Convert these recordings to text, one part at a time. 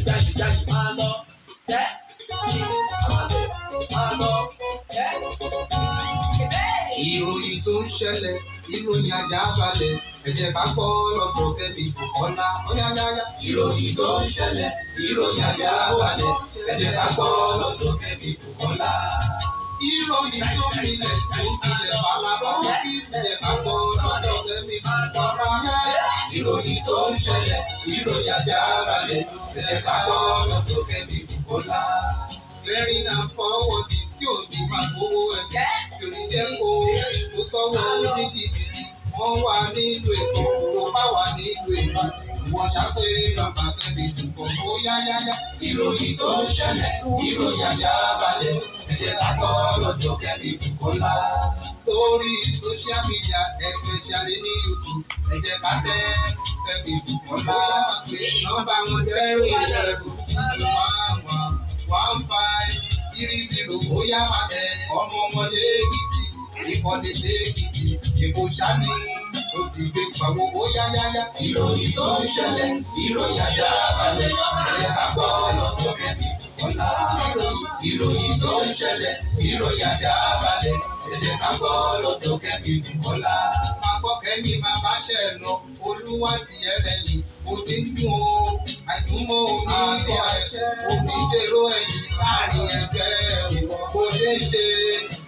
jáde máa lọ jẹ́ máa lọ jẹ́. Ìròyìn tó ń ṣẹlẹ̀, ìròyìn àjàbalẹ̀, ẹ jẹ́ ká gbọ́ lọ́dọ̀ Kẹ́mi Bùkọ́lá. Óyáyáyá. Ìròyìn tó ń ṣẹlẹ̀, ìròyìn àjàbalẹ̀, ẹ jẹ́ ká gbọ́ lọ́dọ̀ Kẹ́mi Bùkọ́lá. Ìròyìn tó gbilẹ̀ tó gbilẹ̀ falaba, ẹ jẹ́ ká gbọ́ lọ́dọ̀ Kẹ́mi Bùkọ́lá. Ìròyìn tó ń ṣẹlẹ̀, ìròyìn àjàbalẹ̀, ẹ jẹ́ ká gbọ́ lọ́dọ̀ Kẹ́mi Bùkọ́lá. Clearing and forwarding tí ò ní máa gbowó ẹ̀jẹ̀ tí ò ní jẹ́ kó ètò sọ́wọ́ oníjìbìtì. Wọ́n wà nílùú Èkó, wọ́n bá wà nílùú Èkó. Wọ́n ṣàpè nọ́mbà Kẹ́mi Bùkọ́lá. Ó yáyáyá. Ìròyìn tó ń ṣẹlẹ̀, ìròyìn àjàbalẹ̀, ẹ jẹ́ ká gbọ́ lọ́dọ̀ Kẹ́mi Bùkọ́lá. Lórí social media, especially ní YouTube, ẹ jẹ́ ká tẹ Kẹ́mi Bùkọ́lá. Pé nọ́mbà wọn 011-211-1530. Bóyá máa tẹ ọmọ ọmọdé Èkìtì, ìkọ́dé Èkìtì, Èkó ṣáni ó ti gbé pàwó. Bóyá yáyá. Ìròyìn tó ń ṣẹlẹ̀, ìròyìn àjàbalẹ̀, ẹ jẹ́ ká gbọ́ lọ́dọ̀ Kẹ́mi Bùkọ́lá. Ìròyìn tó ń ṣẹlẹ̀, ìròyìn àjàbalẹ̀, ẹ jẹ́ ká gbọ́ lọ́dọ̀ Kẹ́mi Bùkọ́lá. Máa gbọ́ Kẹ́mi máa bá ṣẹ̀ lọ, Olúwa ti ẹ lẹ́yìn, ó ti ń dùn ó. Àìdùnmọ́ onídé ẹ̀ṣẹ́, onídèrò ẹ̀yìn láàrin ẹgbẹ́ bó ṣe ń ṣe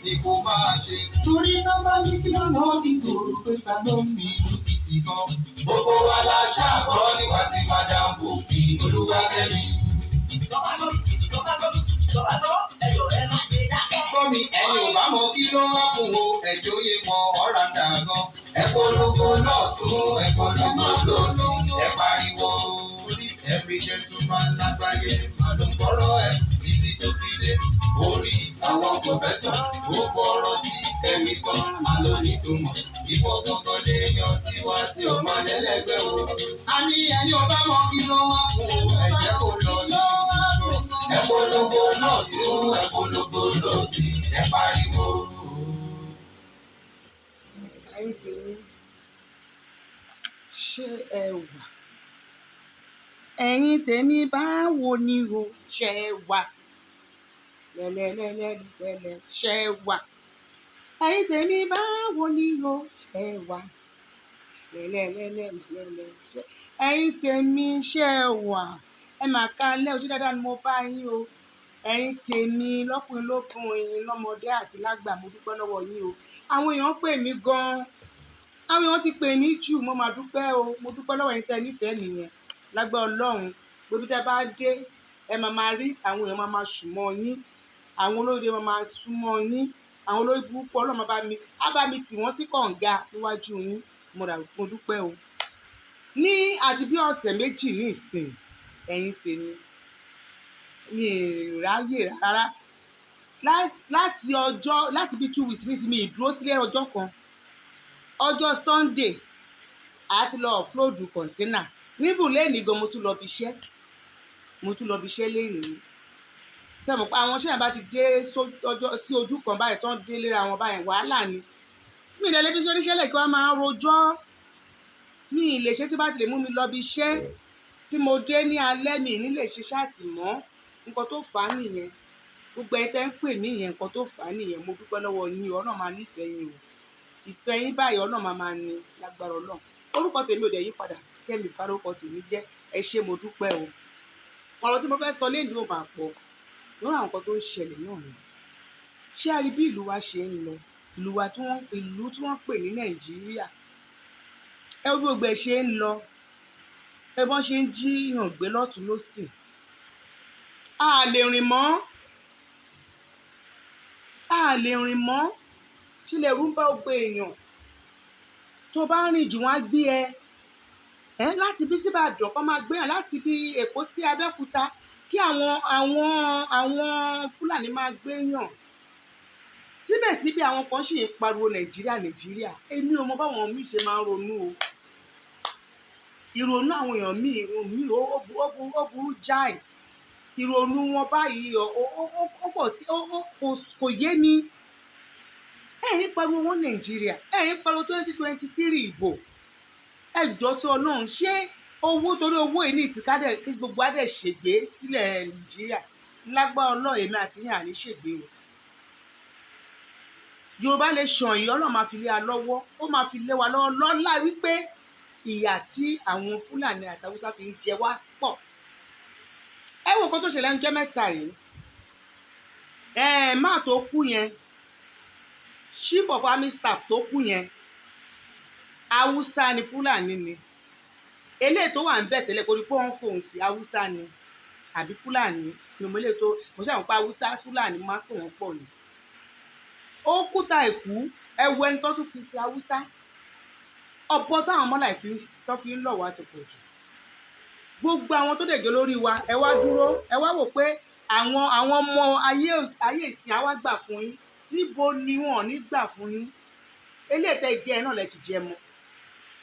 ni kò máa ṣe. Torí nọ́mbà ní kí lọ́nà ìgboro pé ta ló ń mi ìlú títì gan. Gbogbo wa la ṣàgbọ́ nípa ti Madam Bukky Olúwakẹ́mi. Gbọ́mi ẹni ò bá mọ kí ló wá kún o, ẹ̀jọ̀ yé mọ ọ̀rá ń dà gan. Ẹ polongo lọ́tún, ẹ polongo lósì, ẹ pariwo. Every gentleman lágbàáyé máa ló ń gbọ́rọ̀ ẹ̀ títí tó fi dé orí àwọn pòfẹ́sọ̀. Gbogbo ọ̀rọ̀ tí Kẹ́mi sọ máa ló nítumọ̀. Ìbò gangan lè yan tiwa tí ó máa lẹ́lẹ́gbẹ́ o. A ní ẹni ò bá mọ kí ló wá kún o, ẹ jẹ́ kó lọ sí ìdúró. Ẹ polongo lọ́tún, ẹ polongo lósì, ẹ pariwo. Ẹ̀yin tèmi, ṣé ẹ wà? Ẹ̀yin tèmi báwo ni o ṣe wà? Lẹ́lẹ́lẹ́lẹ́lẹ́lẹ́ ṣe wà? Ẹ̀yin tèmi báwo ni o ṣe wà? Lẹ́lẹ́lẹ́lẹ́lẹ́lẹ́ ṣe. Ẹ̀yin tèmi ṣe wà? Ẹ máa káalẹ́ o, ṣé dáadáa ni mo bá yín o. Ẹ̀yin tèmi lọ́kùnrin lóbìnrin lọ́mọdé àti lágbà, mo dúpẹ́ lọ́wọ́ yín o. Àwọn èèyàn pè mí gan-an. Àwọn èèyàn ti pè mí jù, mo máa dúpẹ́ o. Mo dúpẹ́ lọ́wọ́ yín tẹ́ nífẹ̀ẹ́ mi yẹn. Lágbára Ọlọ́run, gbogbo tẹ́ bá dé, ẹ máa rí àwọn èèyàn máa súnmọ́ yín. Àwọn olóríire máa súnmọ́ yín. Àwọn olórí burúkú Ọlọ́run á bá mi tì wọ́n sí kànga níwájú yín. Mo dúpẹ́ o. Ní àti bí ọ̀sẹ̀ méjì ní ìsìn, ẹ̀yin tèmi, mi ì ráyè rárá. Láti bí 2 weeks nísìnyí, mi ì dúró sílé ọjọ́ kan. Ọjọ́ Sunday, a ti lọ offload kọ̀ńténà. Níbù lẹ́nìí gan mo tún lọ bí iṣẹ́ lẹ́nìí. Ṣé mo pa àwọn iṣẹ́ bá ti dé sí ojú kan báyìí tán dé léra wọn báyìí, wàhálà ni. Mi ì lè fi iṣẹ́ oníṣẹ́ lẹ̀ kí wọ́n máa rojọ́. Mi ì lè ṣe tí bá ti lè mú mi lọ bí iṣẹ́ tí mo dé ní alẹ́, mi ì ní lè ṣe ṣáàtì mọ́. Nǹkan tó fà á nìyẹn. Gbogbo ẹ̀yin tẹ́ ń pè mí yẹn, nǹkan tó fà á nìyẹn. Mo dúpẹ́ lọ́wọ́ yín, Ọlọ́run máa nífẹ̀ẹ́ yín o. Ìfẹ́ yín báyìí Ọlọ́run máa ní lágbára Ọlọ́run. Orúkọ tèmi ò dẹ̀ yí padà, Kẹ́mi Bùkọ́lá orúkọ tèmi jẹ́. Ẹ ṣé mo dúpẹ́ o. Ọ̀rọ̀ tí mo fẹ́ sọ lénìí ò máa pọ̀ lórí àwọn nǹkan tó ń ṣẹlẹ̀ náà ni. Ṣé a rí bí ìlú wa ṣe ń lọ? Ìlú tí wọ́n pè ní Nàìjíríà. Ẹ wo bí gbogbo ẹ̀ ṣe ń lọ. Ẹ bọ́n ṣe ń jí yàn gbé lọ́tùn lósì. A lè rìn mọ́. Ṣé lè rú bá gbogbo èèyàn? Tó bá rìn jù wọ́n á gbé ẹ. Láti bí sí Ìbàdàn kọ́ máa gbé yàn, láti bí Èkó sí Abẹ́òkúta kí àwọn Fúlàní máa gbé yàn. Síbẹ̀síbẹ̀ àwọn kan ṣì ń pariwo Nàìjíríà. Èmi ò mọ báwọn míì ṣe máa ń ronú o. Ìrònú àwọn èèyàn míì ó burú jáì. Ìrònú wọn báyìí kò yé mi. Ẹ̀yin pariwo Nàìjíríà. Ẹ̀yin pariwo 2023 ìbò. Ẹjọ́ tó Ọlọ́run, ṣé owó torí owó yìí ní ìsìnkádẹ kí gbogbo adẹ ṣègbè sílẹ̀ Nàìjíríà lágbára Ọlọ́run èmi àti yín àní ṣègbè o. Yorùbá lè ṣàn yìí Ọlọ́run máa fi lé wa lọ́wọ́, ó máa fi lé wa lọ́wọ́ lọ́lá wípé ìyà tí àwọn Fúlàní àti Haúsá fi ń jẹ wá pọ̀. Ẹ wo nǹkan tó ṣẹlẹ̀ ń jẹ́ mẹ́ta rèé. Máà tó kú yẹn, chief of army staff tó kú yẹn, Haúsá ni Fúlàní ni. Eléyìí tó wà ń bẹ̀ tẹ́lẹ̀ kó rí pé wọ́n fòun sí Haúsá ni àbí Fúlàní ni mo lè tó mo ṣàwọn pa Haúsá Fúlàní máa ń pè wọ́n pọ̀ ni. Ó kúta ìkú ẹwu ẹni tó tún fi sí Haúsá. Ọ̀pọ̀ táwọn ọmọláì tó fi ń lọ̀ wá ti pọ̀ jù. Gbogbo àwọn tó dẹ̀jọ́ lórí wa ẹ wá dúró ẹ wá wò pé àwọn ọmọ ayé ìsìn àwa gbà fún yín, níbo ni wọn ò ní gbà fún yín. Eléyìí tẹ́ jẹ náà lẹ ti jẹ mọ́.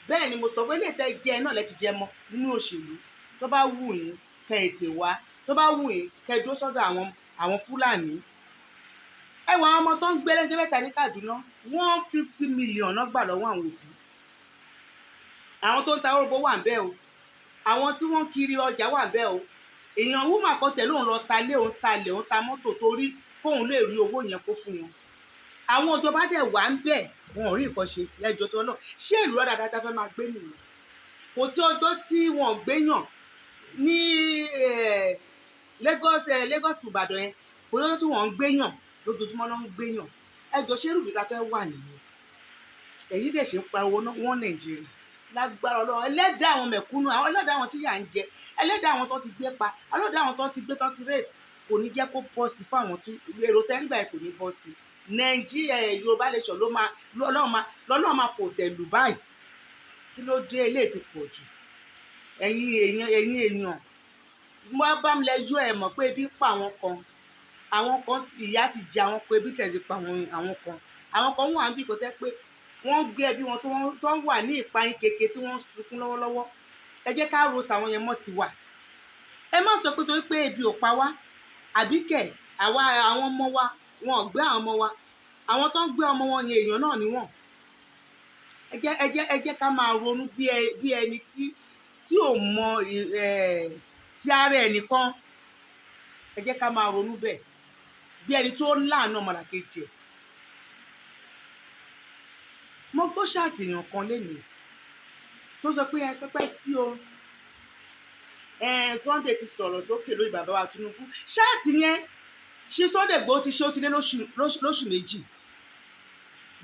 Bẹ́ẹ̀ ni mo sọ pé eléyìí tẹ́ jẹ náà lẹ ti jẹ mọ́ nínú òṣèlú. Tó bá wù yín kẹ́ ètè wá, tó bá wù yín kẹ́ dúró sọ́dọ̀ àwọn Fúlàní. Ẹ wo àwọn ọmọ tó ń gbé lẹ́jọ́ mẹ́ta ní Kaduna 150 million náà gbà lọ́wọ́ àwọn òbí. Àwọn tó ń ta orúbọ wà ń bẹ̀ o, àwọn tí wọ́n kiri ọjà wà ń bẹ̀ o. Èèyàn wúmà kan tẹ̀lé òun lọ ta lé òun ta lẹ̀ òun ta mọ́tò torí kóun lè rí owó yẹn kó fún wọn. Àwọn ìjọba dẹ̀ wà ń bẹ̀ wọn ò rí nǹkan ṣe sí ẹjọ́ tó lọ. Ṣé ìlú ọ̀dà dáadáa fẹ́ máa gbé nìyẹn? Kò sí ọjọ́ tí wọn ò gbéyàn ní Lagos to Ìbàdàn yẹn, kò sí ọjọ́ tí wọ́n ń gbéyàn lójoojúmọ́ náà ń gbéyàn. Ẹjọ́ ṣé ìlú dáadáa fẹ́ wà nìyẹn? Èyí dẹ̀ ṣe ń pariwo wọn Nàìjíríà lágbára Ọlọ́run ẹlẹ́dàá àwọn mẹ̀kúnnù, àwọn ẹlẹ́dàá àwọn tí yà ń jẹ, ẹlẹ́dàá àwọn tó ti gbé pa, ẹlẹ́dàá àwọn tó ti gbé tó ti rèé kò ní jẹ́ kó bọ́ sí fún àwọn tí èrò tẹ́ńgbà ẹ̀ kò ní bọ́ sí. Nàìjíríà Yorùbá nation lọ́lọ́run máa fò tẹ̀lù báyìí. Kí ló dé eléyìí ti pọ̀ jù? Ẹ̀yin èèyàn mo bá mi lẹ́jọ́ ẹ̀ mọ̀ pé ebi pa àwọn kan ìyà ti jẹ àwọn kan ebi tẹ̀lé pa àwọn kan wà níbi kò tẹ́ pé wọ́n gbé ẹbí wọn tó wà ní ìpayín keke tí wọ́n sunkún lọ́wọ́lọ́wọ́. Ẹ jẹ́ ká ro tàwọn yẹn mọ́ ti wà. Ẹ má sọ pé torí pé ebi ò pa wá àbí kẹ̀ àwọn ọmọ wa wọn ò gbé àwọn ọmọ wa, àwọn tó ń gbé ọmọ wọn yẹn èèyàn náà ni wọ́n. Ẹ jẹ́ ká máa ronú bí ẹni tí ò mọ ti ara ẹ̀ nìkan. Ẹ jẹ́ ká máa ronú bẹ́ẹ̀ bí ẹni tó láàánú ọmọlàkejì ẹ̀. Mo gbọ́ ṣàtìyàn kan lénìí tó sọ pé pẹ́pẹ́ sí o Sunday ti sọ̀rọ̀ sókè lórí bàbá wa Tinubu. Ṣáàtì yẹn ṣé Sunday Igboho ti ṣe ó ti lé lóṣù méjì.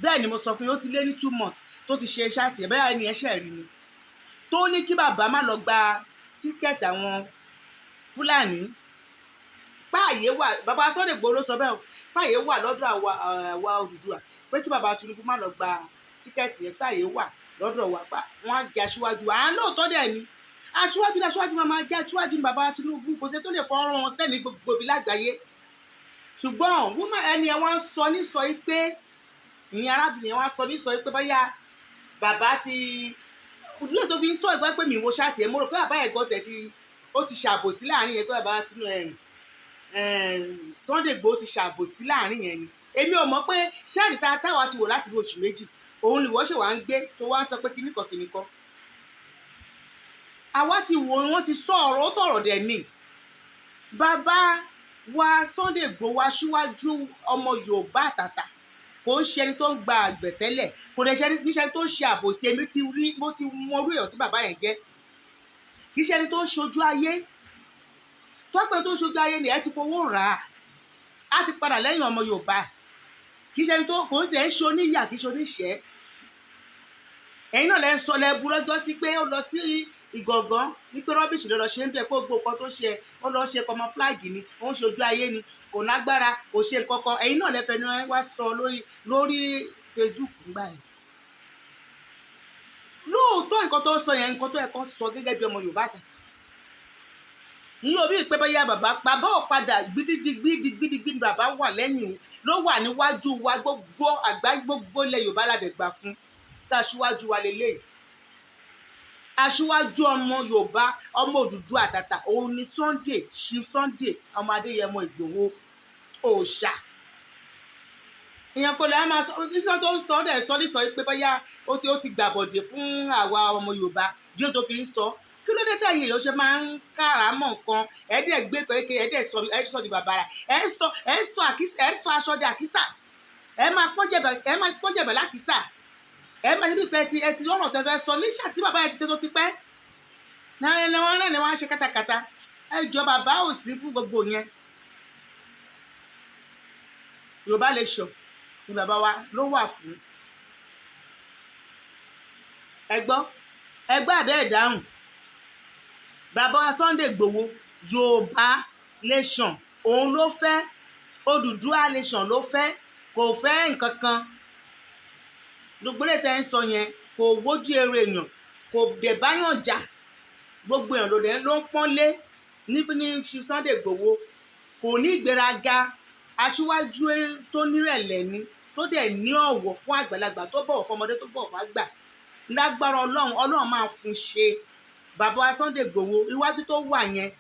Bẹ́ẹ̀ ni mo sọ fún yín ó ti lé ní 2 months tó ti ṣe ṣáàtì yẹn bẹ́ẹ̀ ni ẹ ṣẹ̀ rí ni tó ní kí bàbá má lọ gba tíkẹ́ẹ̀tì àwọn Fúlàní. Páàyè wà bàbá Sunday Igboho ló sọ bẹ́ẹ̀ páàyè wà lọ́dọ̀ àwa Odùduwà pé kí bàbá Tinubu má lọ gba tíkẹ́ẹ̀tì yẹn páàyè wà lọ́dọ̀ wa pa wọ́n á jẹ́ aṣíwájú wa. Lóòótọ́ dẹ̀ ni aṣíwájú máa jẹ́ aṣíwájú ní bàbá Tinubu kò sí tó lè fọ́nrán wọn sẹ́ni gbogbo ibi lágbàáyé. Ṣùgbọ́n woman ẹni ẹ wọ́n sọ nísọ yìí pé ìyẹn arábìnrin wọn sọ nísọ yìí pé báyà bàbá ti òdúró tó fi ń sọ ìgbà pé mi wo ṣáàtì ẹ̀ mo rò pé bàbá ẹ̀gọ́ tẹ̀ ó ti ṣàbòsí láàrin yẹn pé bàbá Sunday Igboho ti ṣàbòsí láàrin yẹn ni. Èmi ò mọ̀ pé ṣáàtì táwa ti wò láti bí oṣù méjì òun nìwọ́ ṣe wá ń gbé tó wá ń sọ pé kíníkan. Àwa ti wò wọ́n ti sọ ọ̀rọ̀ ó tọ̀rọ̀ dẹ̀ ni. Bàbá wa Sunday Igboho aṣíwájú ọmọ Yorùbá àtàtà kò ń ṣe ẹni tó ń gba àgbẹ̀ tẹ́lẹ̀ kò dẹ̀ ṣe ẹni tó ń ṣe àbòsí. Èmi mo ti mọ orí èèyàn tí bàbá yẹn jẹ́. Kì í ṣe ẹni tó ń ṣojú ayé tọ́pẹ́ tó ń ṣojú ayé ni ẹ ti fowó rà á ti padà lẹ́yìn ọmọ Yorùbá. Kì í ṣe ẹni tó kò ń dẹ̀ ń ṣe oníyà kì í ṣe oníṣẹ́. Ẹ̀yin náà lẹ́ ń sọ lẹ́bu lọ́jọ́ sí pé ó lọ sí Ìgàngán ní pé rọ́bìṣì ló lọ ṣe ń bẹ̀ pé gbogbo nǹkan tó ṣe ó lọ ṣe kọmọ fúláàgì ni ó ń ṣojú ayé ni kò lágbára kò ṣe nǹkan kan. Ẹ̀yin náà lẹ́fẹ̀ẹ́ ni wọ́n wá sọ lórí Facebook nígbà yẹn. Lóòótọ́ nǹkan tó sọ yẹn nǹkan tó yẹ kó sọ gẹ́gẹ́ bí ọmọ Yorùbá àtàtà. Ní orí ìpẹ́ báyà bàbá ò padà gbídígbídí bàbá wà lẹ́yìn ló wà níwájú wa gbogbo àgbáyé gbogbo ilẹ̀ Yorùbá ládẹ̀ gbà fún tá aṣíwájú wa lélẹ̀. Aṣíwájú ọmọ Yorùbá ọmọ Odùduwà àtàtà òun ni Sunday ọmọ Adéyẹmọ Ìgbòho òòṣà. Èèyàn kò lè máa sọ nísọ tó ń sọ nísọ pé báyà ó ti gbàbọ̀dé fún àwa ọmọ Yorùbá bí ó tó fi ń sọ kí ló dé tẹ̀yìn èèyàn ṣe máa ń káràámọ̀ nǹkan ẹ̀ẹ́dẹ̀ gbé kékeré ẹ̀ẹ́dẹ̀ sọ di bàbàrà ẹ̀ sọ aṣọ di àkísà ẹ̀ máa pọ́njẹ̀bẹ̀ lákísà ẹ̀ máa ṣe bí pé ẹ ti lọ́rọ̀ tẹ́ fẹ́ sọ níṣà tí bàbá yẹn ti ṣe tó ti pẹ́ náà ni wọ́n á ṣe kátàkátà ẹ jọ bàbá ò sí fún gbogbo yẹn. Yorùbá Nation ni bàbá wa ló wà fún. ẹgbọ́ àbẹ́ ìdáhùn bàbá wa Sunday Igboho Yorùbá Nation òun ló fẹ́ Odùduwà Nation ló fẹ́ kò fẹ́ nǹkan kan gbogbo lè tẹ́ ń sọ yẹn kò wójú èrò èèyàn kò dẹ̀ báyàn jà gbogbo èèyàn ló ń pọ́nlé ní Sunday Igboho kò ní ìgbéraga aṣíwájú tó nírẹ̀lẹ̀ ni tó dẹ̀ ní ọ̀wọ̀ fún àgbàlagbà tó bọ̀wọ̀ fọmọdé tó bọ̀wọ̀ fàgbà lágbára ọlọ́run máa fún ṣe bàbá wa Sunday Igboho iwájú tó wà yẹn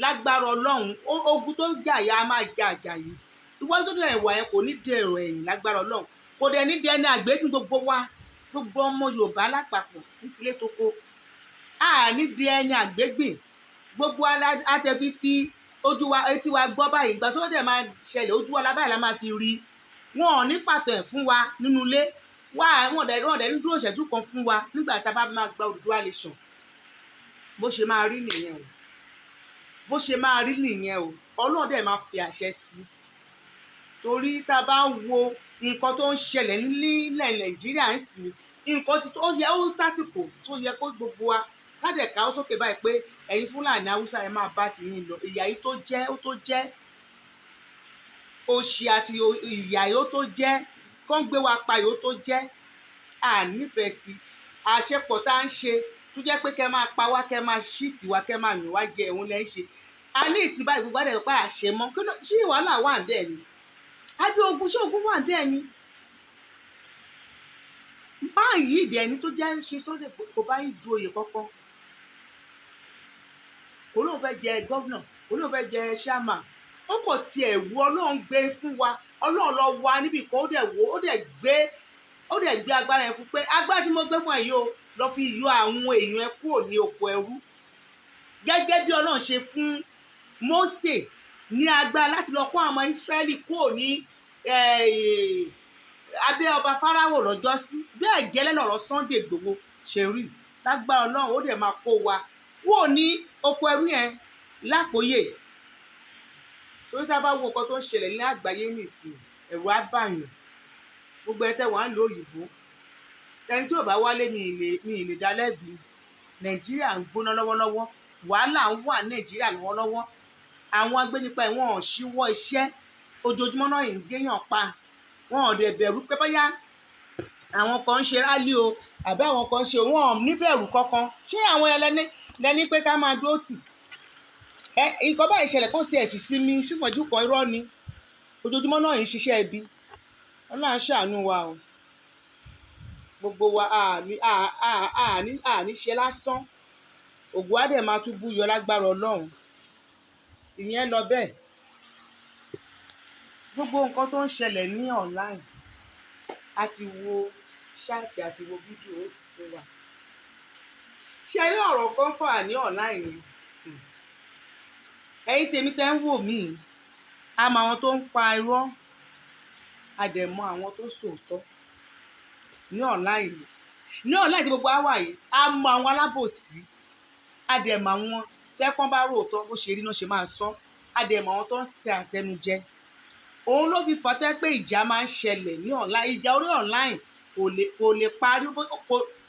lágbára ọlọ́run ogun tó jà yá a máa jà àjà yìí iwájú tó dẹ̀ wà yẹn kò ní dèrò ẹ̀yìn lágbára ọlọ́run kò dẹ̀ ní dẹni àgbégbìn gbogbo wa gbogbo ọmọ Yorùbá lápapọ̀ nítílé tó kó ní di ẹni àgbégbìn gbogbo àtẹ̀fífi ojú wa etí wa gbọ́ báyìí ìgbà tó dẹ̀ máa ṣẹlẹ̀ ojú wa lábáyìí la máa fi rí wọn ò ní pàtó ẹ̀ fún wa nínú ilé wọn dẹ̀ ní dúró ìṣẹ́jú kan fún wa nígbà tá a bá máa gba Odùduwà Nation bó ṣe máa rí nìyẹn o Ọlọ́run dẹ̀ máa fi àṣẹ sí torí tá a bá wo nǹkan tó ń ṣẹlẹ̀ nílẹ̀ Nàìjíríà ń sìn nǹkan tó yẹ ó tásìkò tó yẹ kó gbogbo wa kádẹ̀ ká ó sókè báyìí pé ẹ̀yin Fúlàní Haúsá ẹ máa bá ti yín lọ ìyà yìí tó jẹ́ ó tó jẹ́ òṣì àti ìyà yìí ó tó jẹ́ kán gbé wa pa yìí ó tó jẹ́ nífẹ̀ẹ́ sí àṣepọ̀ tá à ń ṣe tó jẹ́ pé kẹ́ máa pa wá kẹ́ máa ṣíìtì wá kẹ́ máa yàn wá jẹ òun lẹ́ ń ṣe a ní ìsìn báyìí gbogbo àdẹ̀ pa àṣẹ mọ́ ṣé wàhálà wà ń bẹ́ẹ̀ ni àbí ogun ṣé ogun wà ń bẹ́ẹ̀ ni báyìí ìdí ẹni tó jẹ́ ń ṣe Sunday kò bá yín du oyè kankan kò lóun fẹ́ jẹ gọ́vnà kò lóun fẹ́ jẹ chairman ó kò tiẹ̀ wú Ọlọ́run gbé fún wa Ọlọ́run lọ wá níbì kan ó dẹ̀ gbé agbára yẹn fún pé agbára tí mo gbé fún ẹ yìí o lọ fi yọ àwọn èèyàn ẹ kúrò ní oko ẹrú gẹ́gẹ́ bí Ọlọ́run ṣe fún Mósè ní agbára láti lọ kó àwọn Ísírẹ́lì kúrò ní abẹ́ ọba Fáráò lọ́jọ́sí bẹ́ẹ̀ gẹ́lẹ́ lọ̀rọ̀ Sunday Igboho ṣe rí lágbára Ọlọ́run ó dẹ̀ máa kó wa kúrò ní oko ẹrú yẹn lákòóyè torí tá a bá wo nǹkan tó ń ṣẹlẹ̀ ní àgbáyé nìsín ẹ̀rù á bàyàn gbogbo ẹ̀ tẹ́ wàá ń lo òyìnbó ẹni tí ò bá wálé ní ìlè dá lẹ́bi Nàìjíríà ń gbóná lọ́wọ́lọ́wọ́ wàhálà ń wà Nàìjíríà lọ́wọ́lọ́wọ́ àwọn agbénipa ẹ̀ wọ́n ò ṣíwọ́ iṣẹ́ ojoojúmọ́ náà yìí ń gbéyàn pa wọn ò dẹ̀ bẹ̀rù pé bóyá àwọn kan ń ṣe rálí o àbí àwọn kan ń ṣe wọn ò níbẹ̀rù kankan ṣé àwọn ẹlẹ́ni pé ká máa dúró tì nǹkan báyìí ṣẹlẹ̀ kán tiẹ̀ sì sí mi ṣùgbọ́njú kan irọ́ ni ojoojúmọ́ náà yìí ń ṣiṣẹ́ ibi Ọlọ́run ṣàánú wa o gbogbo wa àní ṣe lásán ògùn á dẹ̀ máa tún búyọ lágbára Ọlọ́run ìyẹn lọ bẹ́ẹ̀ gbogbo nǹkan tó ń ṣẹlẹ̀ ní online a ti wo ṣáàtì àti wo fídíò ó ti fún wa ṣe rí ọ̀rọ̀ kan fà ní online yẹn ẹ̀yin tèmi tẹ́ ń wò mí a mọ àwọn tó ń pa irọ́ a dẹ̀ mọ àwọn tó sòótọ́ ní online tí gbogbo àwa yìí a mọ àwọn alábòsí a dẹ̀ mọ àwọn tẹ́pọ́n bá ròótọ́ bó ṣe rí náà ṣe máa sọ a dẹ̀ mọ àwọn tó ń tẹ àtẹnujẹ òun ló fi fàtẹ́ pé ìjà máa ń ṣẹlẹ̀ ní online ìjà orí online kò lè parí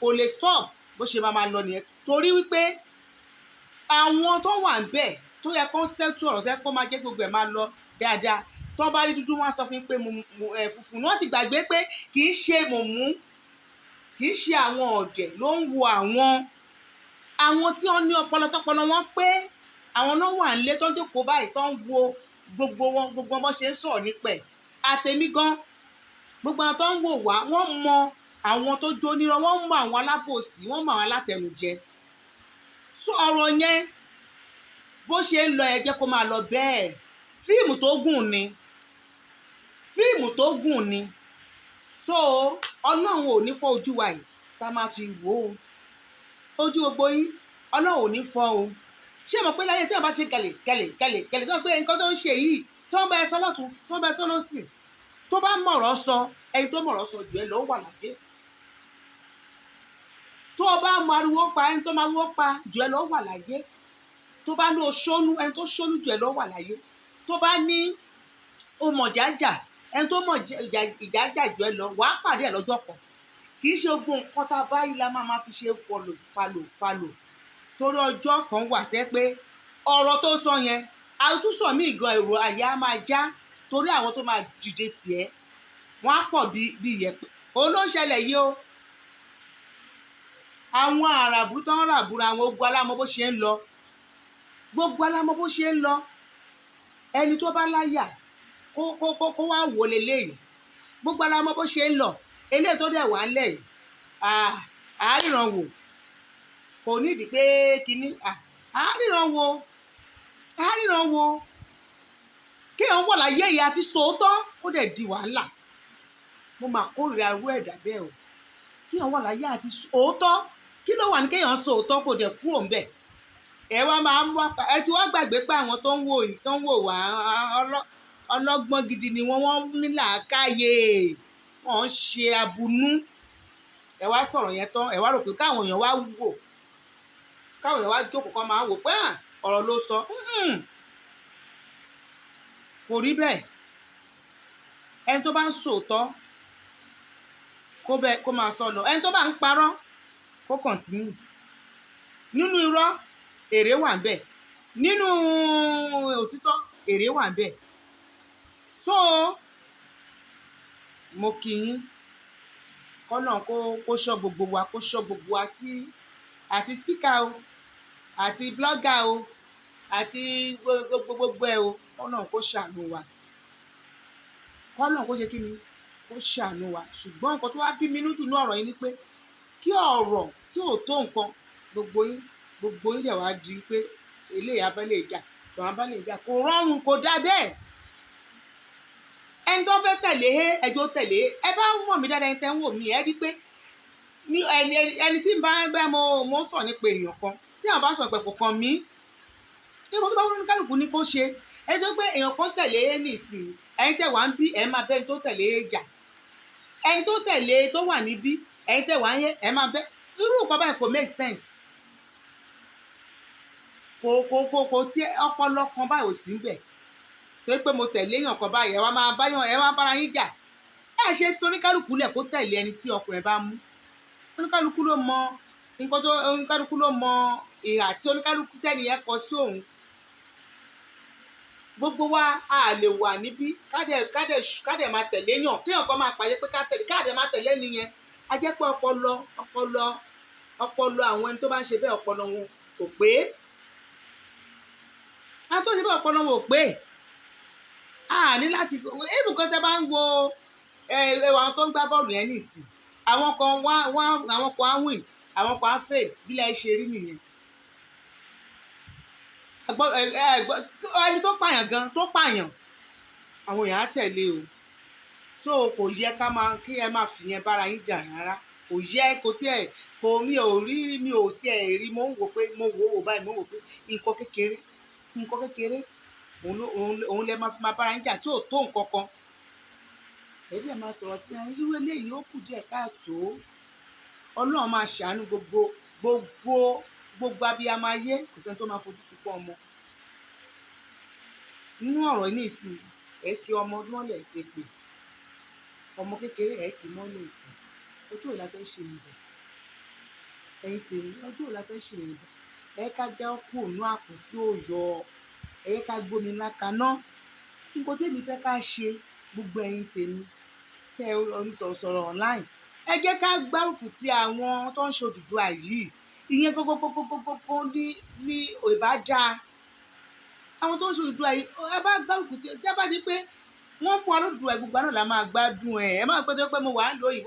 kò lè stop bó ṣe máa lọ nìyẹn torí wípé àwọn tó wà ń bẹ̀ tó yẹ kó ṣètò ọ̀rọ̀ tẹ́ kó máa jẹ́ gbogbo ẹ̀ máa lọ dáadáa tó bá rí dúdú wọn sọ fún pé funfun ni wọ́n ti gbàgbé pé kì í ṣe mọ̀mú kì í ṣe àwọn ọ̀dẹ̀ ló ń wo àwọn tí wọ́n ní ọpọlọ tọpọlọ wọn pé àwọn náà wà nílé tó ń jókòó báyìí tó ń wo gbogbo wọn ṣe ń sọ̀rọ̀ nípẹ̀ àtẹ̀mí gan gbogbo àwọn tó ń wò wá wọ́n mọ àwọn tó jó nírọ́ wọ́n mọ àwọn alábòsí wọ́n mọ àwọn alátẹnujẹ ọ̀rọ̀ yẹn bó ṣe ń lọ ẹ jẹ́ kó máa lọ bẹ́ẹ̀ fíìmù tó gùn ni so Ọlọ́run ò ní fọ́ ojú wa yìí tá a máa fi wò ó ojú gbogbo yín Ọlọ́run ò ní fọ́ o. Ṣé ẹ mọ̀ pé láyé tí wọ́n bá ṣe kẹ̀lẹ̀ tó ń pé nǹkan tó ń ṣe yìí tó ń bá ẹ sọ lọ́tún tó ń bá ẹ sọ lọ́sì tó bá mọ̀rọ̀ sọ ẹni tó mọ̀rọ̀ sọ jù ẹ lọ wà láyé. Tó o bá mọ ariwo pa ẹni tó mọ ariwo pa jù ẹ lọ wà láyé. Tó bá ní o ṣónú ẹni tó ṣónú jù ẹ lọ wà láyé. Tó bá ní o mọ̀ jájà ẹni tó mọ̀ ìjájà jù ẹ lọ wàá pàdé ẹ lọ́jọ́ kan. Kì í ṣe gbogbo nǹkan tá a bá yí la máa fi ṣe falò. Torí ọjọ́ kan wà tẹ́ pé ọ̀rọ̀ tó sọ yẹn àtúnṣọ mí gan èrò àyà máa já torí àwọn tó máa dìde tiẹ̀ wọ́n á pọ̀ bí ìyẹ̀pẹ̀. Òun ló ń ṣẹlẹ̀ yìí o. Àwọn àràbù tó ń ràbúra àwọn ogun alámọ̀ bó ṣe ń lọ. Gbogbo alámọ̀ bó ṣe ń lọ. Ẹni tó bá láyà kó wá wò leléyìí. Gbogbo alámọ̀ bó ṣe ń lọ. Eléyìí tó dẹ̀ wà ńlẹ̀ yìí àáríran wò kò nídìí pé kinní àáríran wo kéèyàn wọ̀ láyé yìí àti sòótọ́ kó dẹ̀ di wàhálà. Mo máa kórìíra irú ẹ̀dá bẹ́ẹ̀ o. Kéèyàn wọ̀ láyé àti sòótọ́ kí ló wà ní kéèyàn sòótọ́ kò dẹ̀ kúrò ńbẹ̀. Ẹ wá máa ń wá ẹ ti wá gbàgbé pé àwọn tó ń wò wá ọlọ́gbọ́n gidi ni wọ́n ní làákàyè wọ́n ń ṣe abunú. Ẹ wá sọ̀rọ̀ yẹn tán ẹ wá rò pé káwọn èèyàn wá wò káwọn èèyàn wá jókòó kan máa wò pé ọ̀rọ̀ ló sọ. Kò rí bẹ́ẹ̀. Ẹni tó bá ń sòótọ́ kó máa sọ lọ. Ẹni tó bá ń parọ́ kó kọ̀ntínú. Nínú irọ́ èrè wà ńbẹ̀. Nínú òtítọ́ èrè wà ńbẹ̀. So mo kí yín kọ́nà kó ṣọ́ gbogbo wa kó ṣọ́ gbogbo wa àti speaker o àti blogger o àti gbogbo ẹ o kọ́nà kó ṣàánú wa kọ́nà kó ṣe kí ni kó ṣàánú wa. Ṣùgbọ́n nǹkan tó wá bí mi nínú jù ní ọ̀rọ̀ yìí ni pé kí ọ̀rọ̀ tí ò tó nǹkan gbogbo yín dẹ̀ wá di pé eléyìí abẹ́lé ìjà tòun abẹ́lé ìjà kò rọrùn kò dá bẹ́ẹ̀. Ẹni tó fẹ́ tẹ̀lé ẹjọ́ tẹ̀lé ẹ bá mọ̀ mí dáadáa ẹni tẹ́ ń wò mí ẹ rí pé ẹni tí ń bá ń gbẹ́ mo sọ nípa èèyàn kan tí àwọn bá sọ pé kò kàn mí nígbà tó bá wọn kálukú ní kó ṣe ẹni tó pé èèyàn kan tẹ̀lé nìsín ẹni tẹ̀ wá ń bí ẹ máa bẹ́ ẹni tó tẹ̀lé jà ẹni tó tẹ̀lé tó wà níbí ẹni tẹ̀ wá ń yẹ ẹ máa bẹ́ irú nǹkan báyìí kò make sense. Kò tí ọpọlọ kan báyìí ò sí ń bẹ̀ torí pé mo tẹ̀lé èèyàn kan báyìí ẹ wá bára yín jà ẹ ṣe fi oníkálukú lẹ̀ kó tẹ̀lé ẹni tí ọkàn ẹ bá mú. Oníkálukú ló mọ nǹkan tó oníkálukú ló mọ ìhà tí oníkálukú tẹ́ni yẹn kọ sí òun. Gbogbo wa a lè wà níbí kádẹ̀ máa tẹ̀lé èèyàn kéèyàn kan máa pàṣẹ pé kádẹ̀ máa tẹ̀lé nìyẹn. A jẹ́ pé ọpọlọ àwọn ẹni tó bá ń ṣe bẹ́ẹ̀ ọpọlọ wọn kò pé. A tó ṣe bẹ́ẹ̀ ọpọlọ wọn ò pé. A ní láti ibùkún tẹ́ bá ń wo àwọn tó ń gbá bọ́ọ̀lù yẹn nìsín àwọn kan á win àwọn kan á fail bí lẹ́ ṣe rí nìyẹn. Ẹni tó pààyàn gan tó pààyàn àwọn èèyàn á tẹ̀lé o. So kò yẹ kí ẹ máa fi yẹn bára yín jà rárá kò yẹ mi ò tiẹ̀ rí mo ń wò pé mo wò báyìí mo ń wò pé nǹkan kékeré òun lẹ máa bára yín jà tí ò tó nǹkan kan. Ẹbí ẹ máa sọ̀rọ̀ sí irú eléyìí ó kù díẹ̀ káàtó. Ọlọ́run máa ṣàánú gbogbo abiyamọ ayé kò sẹ́ni tó máa fojú sunkún ọmọ. Nínú ọ̀rọ̀ yìí nìsín ẹ kí ọmọ mọ́lẹ̀ èpè ọmọ kékeré ẹ kì í mọ́lẹ̀ èpè ọjọ́ òla fẹ́ ṣe ìbẹ̀ ẹ̀yin tèmi ọjọ́ òla fẹ́ ṣe ìbẹ̀ ẹ ká já kú òun àpò tí ó yọ ẹ ká gbómi ńlá kaná nǹkan tèmi fẹ́ ká ṣe gbogbo ẹ̀yin tèmi tẹ onísọ̀rọ̀ online ẹ jẹ́ ká gbárùkù ti àwọn tó ń ṣe Odùduwà yìí ìyẹn gbogbo ní ìbá dáa àwọn tó ń ṣe Odùduwà yìí ẹ bá gbárùkù ti ẹ bá di pé wọ́n fún wa lódùduwà gbogbo náà la máa gbádùn ẹ má pẹ́ tó pé mo wà ń lo yìí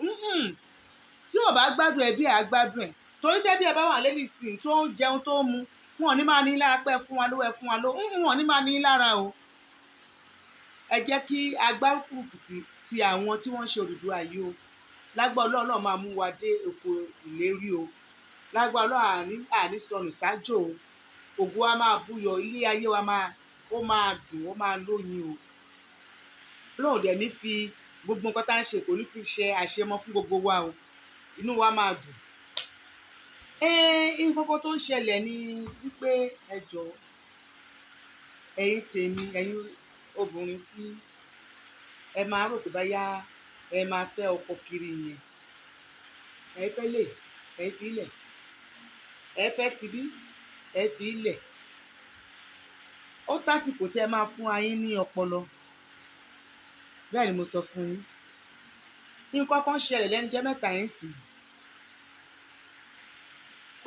tí ò bá gbádùn ẹ bí ẹ á gbádùn ẹ torí tẹ́ bí ẹ bá wà lẹ́nu ìsìn tó ń jẹun tó ń mu wọn ò ní máa ní lára pé ẹ fún wa lówó wọn ò ní máa ní lára o. Ẹ jẹ́ kí agbárùkù ti àwọn tí wọ́n ń ṣe Odùduwà yìí o lágbọ́ Ọlọ́run máa mú wa dé oko ìlérí o lágbára Ọlọ́run àní sọnù sájò o. Ògo wa máa búyọ, ilé ayé wa ó máa dùn, ó máa lóyin o. Ọlọ́run dẹ̀ ní fi gbogbo nǹkan tá à ń ṣe kò ní fi ṣe àṣemọ fún gbogbo wa o. Inú wa máa dùn. Nǹkan kan tó ń ṣẹlẹ̀ ni wípé ẹ jọ̀ọ́ ẹ̀yin tèmi, ẹ̀yin obìnrin tí ẹ máa rò pé báyá ẹ máa fẹ́ ọkọ kiri yẹn, ẹ fẹ́ lè, ẹ fi ilẹ̀, ẹ fẹ́ tibí, ẹ fi ilẹ̀. Ó tásìkò tí ẹ máa fún ayín ní ọpọlọ. Bẹ́ẹ̀ ni mo sọ fún yín. Nǹkan kan ṣẹlẹ̀ lẹ́nu jẹ́ mẹ́ta yẹn sì.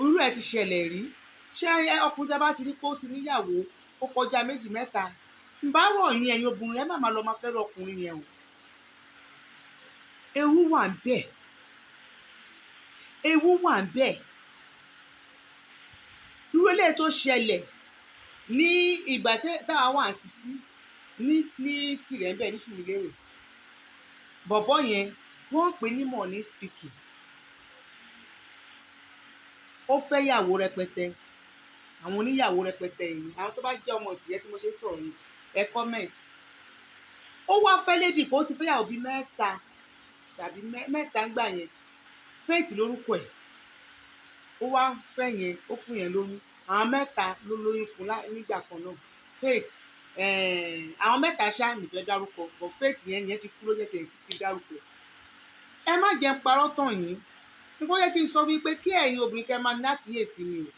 Irú ẹ̀ ti ṣẹlẹ̀ rí. Ṣé ọkùnrin tẹ́ bá ti rí pé ó ti níyàwó ó kọjá 2 mẹ́ta, ǹbá rọ̀ yín ẹ̀yin obìnrin ẹ má máa lọ máa fẹ́ ọkùnrin yẹn o. Ewu wà ń bẹ̀. Ewu wà ń bẹ̀. Irú eléyìí tó ṣẹlẹ̀ ní ìgbà táwa wà ń Sisi ní tirẹ̀ ń bẹ̀ ní Surulere. Bọ̀bọ́ yẹn wọ́n ń pè ní money speaking. Ó fẹ́ yàwó rẹpẹtẹ. Àwọn oníyàwó rẹpẹtẹ yìí, àwọn tó bá jẹ́ ọmọ tìyẹ́ tí mo ṣe sọ̀rọ̀ yìí, ẹ comment. Ó wá fẹ́ lady kan, ó ti fẹ́ yàwó bíi 3 tàbí 3 ńgbà yẹn. Faith lórúkọ ẹ̀. Ó wá fẹ́ yẹn, ó fún yẹn lóyún. Àwọn 3 ló lóyún fún nígbà kan náà. Faith àwọn 3 ṣá mi fẹ́ dárúkọ, but Faith yẹn ti kú ló jẹ́ kí n ti dárúkọ. Ẹ má jẹ́ n parọ́ tàn yín. Nǹkan yẹ kí n sọ wípé kí ẹ̀yin obìnrin kẹ́ máa ní àkíyèsí mi o.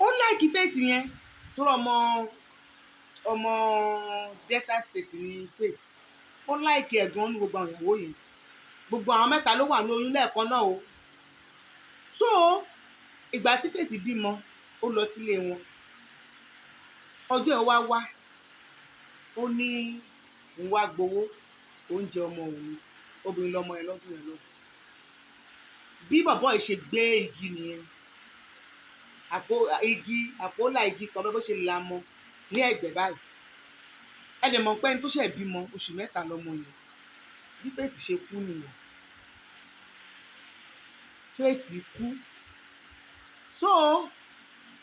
Ó like Faith yẹn tó ọmọ Delta State ní Faith. Ó like ẹ̀ gan ní gbogbo àwọn ìyàwó yẹn. Gbogbo àwọn 3 ló wà ní oyún lẹ́ẹ̀kan náà o. So ìgbà tí Faith bímọ ó lọ sílé wọn. Ọjọ́ ẹ̀ wá ó ní òun wá gbowó oúnjẹ ọmọ òun, obìnrin lọmọ ẹ̀ lọ́dún yẹn lọ. Bí bọ̀bọ́ yìí ṣe gbé igi nìyẹn, àpòlà igi kan bó ṣe la mọ ní ẹ̀gbẹ́ báyìí. Ẹ dẹ̀ mọ̀ pé ẹni tó ṣẹ̀ bímọ oṣù 3 lọmọ yẹn. Bí Faith ṣe kú nìyẹn. Faith kú. So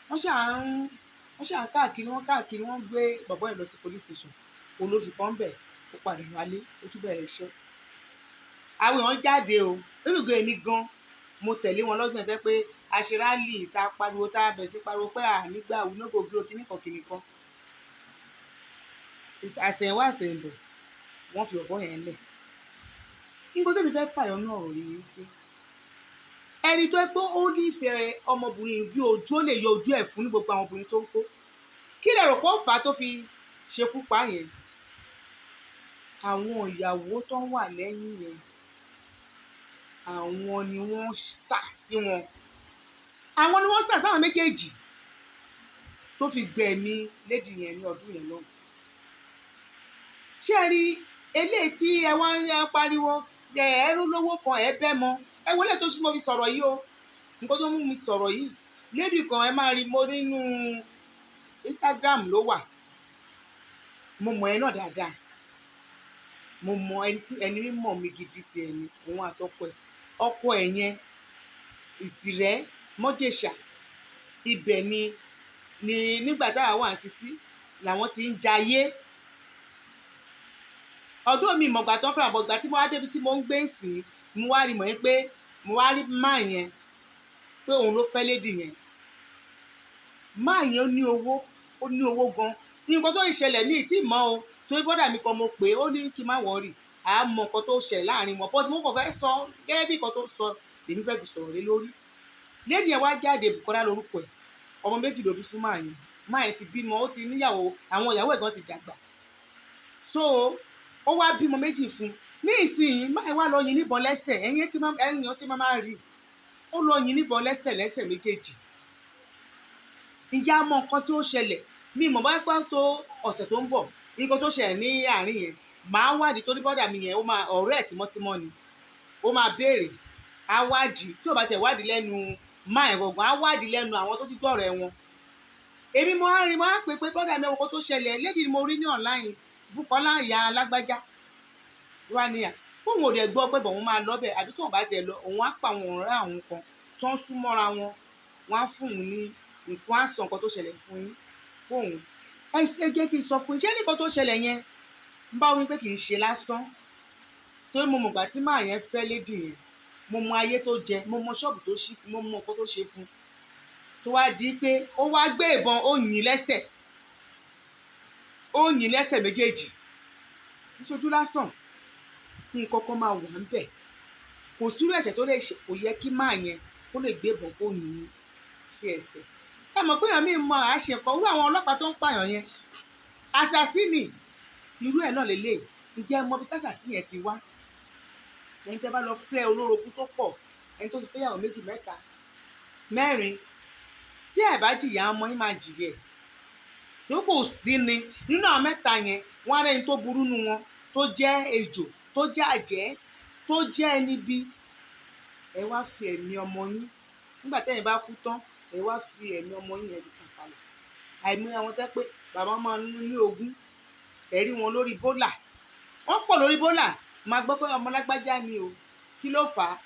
wọ́n ṣà ń káàkiri, wọ́n gbé bọ̀bọ́ yẹn lọ sí police station. Olóṣù kan bẹ̀, ó padà wálé, ó tún bẹ̀rẹ̀ iṣẹ́. Àwọn èèyàn jáde o. Lórí èmi gan, mo tẹ̀lé wọn lọ́dún yẹn pé àṣírálì tá pariwo tá bẹ̀ sí pariwo pé nígbà wo no go grow kíníkan. Àṣẹ̀wá àṣẹ̀bọ̀ wọ́n fi ọ̀bọ yẹn lẹ̀. Nǹkan tó mi fẹ́ fàyọ náà ọ̀rọ̀ yìí ni pé ẹni tó pé ó nífẹ̀ẹ́ ọmọbìnrin bí ojú ó lè yọ ojú ẹ̀ fún ní gbogbo àwọn obìnrin tó ń kó. Kí lẹ rò pé ó fà á tó fi ṣekú pa yẹn? Àwọn ìyàwó tó wà lẹ́yìn yẹn, àwọn ni wọ́n sà sí wọn. Àwọn ni wọ́n sà sáwọn méjèèjì tó fi gbẹ̀mí lady yẹn ní ọdún yẹn náà. Ṣé ẹ rí eléyìí tí ẹ wá ń pariwo ẹ̀rú lówó kan ẹ bẹ́ mọ? Ẹ wọlé tó ṣí mo fi sọ̀rọ̀ yìí o. Nǹkan tó mú mi sọ̀rọ̀ yìí. Lady kan ẹ máa rí mo nínú Instagram ló wà. Mo mọ̀ ẹ́ náà dáadáa. Mo mọ ẹni mímọ̀ mi gidi ti ẹni, òun àtọkọ ẹ̀. Ọkọ ẹ̀ yẹn Ìtìrẹ́ Mọ́jẹ̀ṣà. Ibẹ̀ ni nígbà táwa wà ní Sisi làwọn ti ń jayé. Ọdún mi mọ̀gbà tó ń fẹ́ràn, bọ̀gbà tí mo wá débi tí mo ń gbé sí, mo wá rí mọ̀ yín pé mo wá rí máa yẹn pé òun ló fẹ́ lady yẹn. Máa yẹn ó ní owó gan. Nǹkan tó ń ṣẹlẹ̀ ní ìtì mọ́ o, torí bọ́dà mi kan mo pè é, ó ní kí n má wọ̀rì. A mọ nǹkan tó ṣẹlẹ̀ láàrin wọn, but mo kàn fẹ́ sọ gẹ́gẹ́ bí nǹkan tó sọ lèmi fẹ́ fi sọ̀rọ̀ lé lórí. Lady yẹn wá jáde, Bùkọ́lá lórúkọ ẹ̀. Ọmọ 2 ló bí fún máa yẹn. Máa yẹn ti bímọ, ó ti níyàwó, àwọn ìyàwó ẹ̀ gan ti dàgbà. So ó wá bímọ 2 fún. Ní ìsìn máa wá lọ yin níbọn lẹ́sẹ̀, ẹ̀yìn tí máa rí. Ó lọ yin níbọn lẹ́sẹ̀ méjèèjì. Ǹjẹ́ a mọ nǹkan tí ó ṣẹlẹ̀? Mi mọ̀ bá pẹ́ tó ọ̀sẹ̀ tó ń bọ̀. Nǹkan tó ṣẹlẹ̀ ní àárín yẹn màá wádìí, torí bọ́dà mi yẹn ọ̀rẹ́ ẹ̀ tímọ́tímọ́ ni. Ó máa béèrè, á wádìí. Tí ò bá tẹ̀ wádìí lẹ́nu máa ẹ̀ gangan, á wádìí lẹ́nu àwọn tó ti gbọ́rọ̀ ẹ̀ wọn. Èmi mo á pè pé bọ́dà mi ọkọ̀ tó ṣẹlẹ̀, lady ni mo rí ní online, Bùkọ́lá ìyá alágbájá. Wá ní à, bóun ò dẹ̀ gbọ́ pé bọ̀ wọ́n máa lọ bẹ̀, àbí tí wọ́n bá tẹ̀ lọ, òun á pa àwọn ọ̀rẹ́ àwọn kan tó ń sún mọ́ra wọn wọ́n á fún òun ní nǹkan á sọ nǹkan tó ṣẹlẹ̀ fún yín fóun ẹ jẹ́ kí n sọ fún yín ṣé nǹkan tó ṣẹlẹ̀ yẹn ń bá wí pé kì í ṣe lásán torí mo mọ̀ gbà tí màá yẹn fẹ́ lédì yẹn mo mọ ayé tó jẹ mo mọ ṣọ́ọ̀bù tó ṣí fún mo mọ nǹkan tó ṣe fún tó wá di pé ó wá gbé ìbọn ó yìn lẹ́sẹ̀ méjèèjì kì í ṣojú lásán nǹkan kan máa wà ń bẹ̀ kò sírú ẹ̀ṣẹ̀ tó lè ṣe kò yẹ kí máa yẹn kó lè gbé ìbọn kó yìn sí ẹsẹ̀ ẹ mọ̀ pé èèyàn mi mọ àṣẹ kan irú àwọn ọlọ́pàá tó ń pààyàn yẹn àṣàsínì irú ẹ̀ náà lélẹ̀ ǹjẹ́ mọ bí tàṣàsí yẹn ti wá ẹni tẹ́ bá lọ fẹ́ olórogún tó pọ̀ ẹni tó ti fẹ́yàwó 2 3 4 tí ẹ̀ bá jìyà ọmọ yín máa jìyẹ tó kò sí ni nínú àwọn 3 yẹn wọ́n á rẹ́ni tó burú nu wọn tó jẹ́ ejò tó jẹ́ àjẹ́ tó jẹ́ ẹni bí ẹ wá fi ẹ̀mí ọmọ yín nígbà tẹ́yìn bá kú tán ẹ wá fi ẹ̀mí ọmọ yín yẹn fi tàfàlẹ̀ àìmọ̀ àwọn tẹ́ pé bàbá máa ń ní ogún ẹ̀rí wọn lórí bólà wọ́n pọ̀ lórí bólà máa gbọ́ pé ọmọ lágbájá ni o kí ló fà á